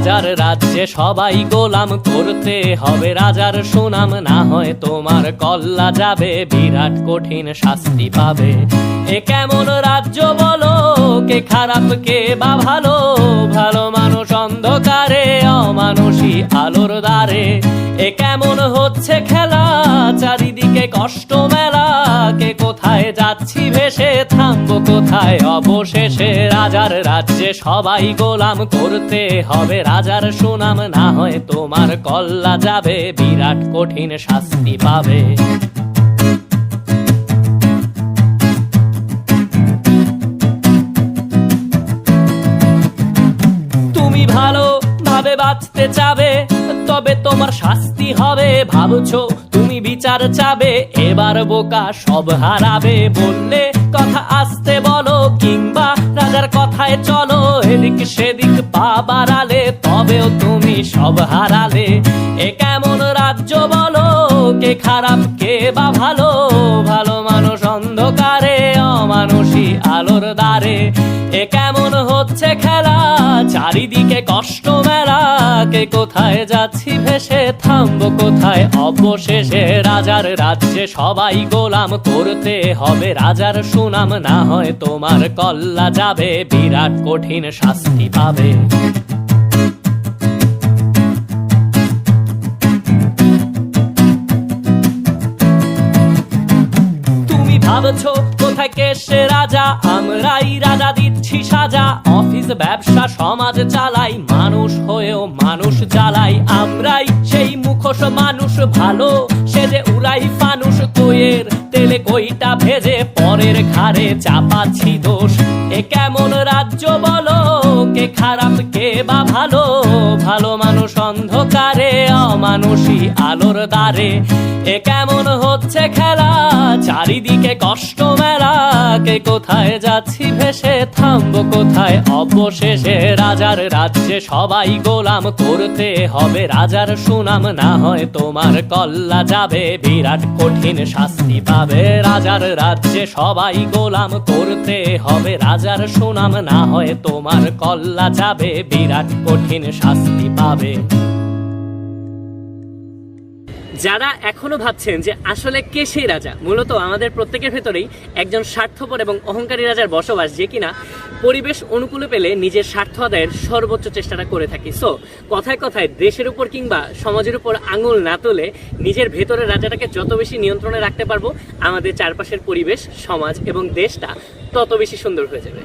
রাজার রাজ্যে সবাই গোলাম, করতে হবে রাজার সুনাম, না হয় তোমার কল্লা যাবে, বিরাট কঠিন শাস্তি পাবে। এ কেমন রাজ্য বলো, কে খারাপ কে বা ভালো, ভালো মানুষ অন্ধকারে, অমানুষী আলোর দ্বারে। এ কেমন হচ্ছে খেলা, চারিদিকে কষ্ট মেলা, কে কোথায় যাচ্ছি ভেসে, থামবো কোথায় অবশেষে। রাজার রাজ্যে সবাই গোলাম, করতে হবে রাজার সুনাম, না হয় তোমার কল্লা যাবে, বিরাট কঠিন শাস্তি পাবে। তুমি ভালো ভাবে বাঁচতে চাবে, তবে তোমার শাস্তি হবে। ভাবছো তুমি বিচার চাবে, এবার বোকা সব হারাবে। বললে কথা আস্তে বলো, কিংবা রাজার কথায় চলো, এদিক সেদিক পা বাড়ালে, তবেও তুমি সব হারালে। এ কেমন রাজ্য বলো, কে খারাপ কে বা ভালো, ভালো মানুষ অন্ধকারে, অমানুষী আলোর দ্বারে। এ কেমন হচ্ছে খেলা, চারিদিকে কষ্ট মেলা, কে কোথায় যাচ্ছি ভেসে, থামবো কোথায় অবশেষে। রাজার রাজ্যে সবাই গোলাম, করতে হবে রাজার সুনাম, না হয় তোমার কল্লা যাবে, বিরাট কঠিন শাস্তি পাবে। তুমি ভাবছো কোথায় কে সে রাজা, আমরাই রাজা দিচ্ছি সাজা। অফিস ব্যবসা সমাজ চালাই, মানুষ হয়েও মানুষ জ্বালাই। আমরাই সেই মুখোশ মানুষ ভালো, সে যে উড়াই ফানুষ, কইয়ের তেলে কইটা ভেজে, পরের ঘাড়ে চাপাচ্ছি দোষ। এ কেমন রাজ্য বলো, কে খারাপ কে বা ভালো, ভালো মানুষ অন্ধকারে, অমানুষী আলোর দ্বারে। এ কেমন হচ্ছে খেলা, চারিদিকে কষ্ট মেলা, কে কোথায় যাচ্ছি ভেসে, থামবো কোথায় অবশেষে। রাজার রাজ্যে সবাই গোলাম, করতে হবে রাজার সুনাম, না হয় তোমার কল্লা যাবে, বিরাট কঠিন শাস্তি পাবে। রাজার রাজ্যে সবাই গোলাম, করতে হবে রাজার সুনাম, না হয় তোমার কল্লা যাবে, বিরাট কঠিন শাস্তি পাবে। যারা এখনো ভাবছেন যে আসলে কে সেই রাজা, মূলত আমাদের প্রত্যেকের ভেতরেই একজন স্বার্থপর এবং অহংকারী রাজার বসবাস, যে কিনা পরিবেশ অনুকূলে পেলে নিজের স্বার্থ আদায়ের সর্বোচ্চ চেষ্টাটা করে থাকি। সো কথায় কথায় দেশের উপর কিংবা সমাজের উপর আঙুল না তুলে নিজের ভেতরের রাজাটাকে যত বেশি নিয়ন্ত্রণে রাখতে পারবো, আমাদের চারপাশের পরিবেশ, সমাজ এবং দেশটা তত বেশি সুন্দর হয়ে যাবে।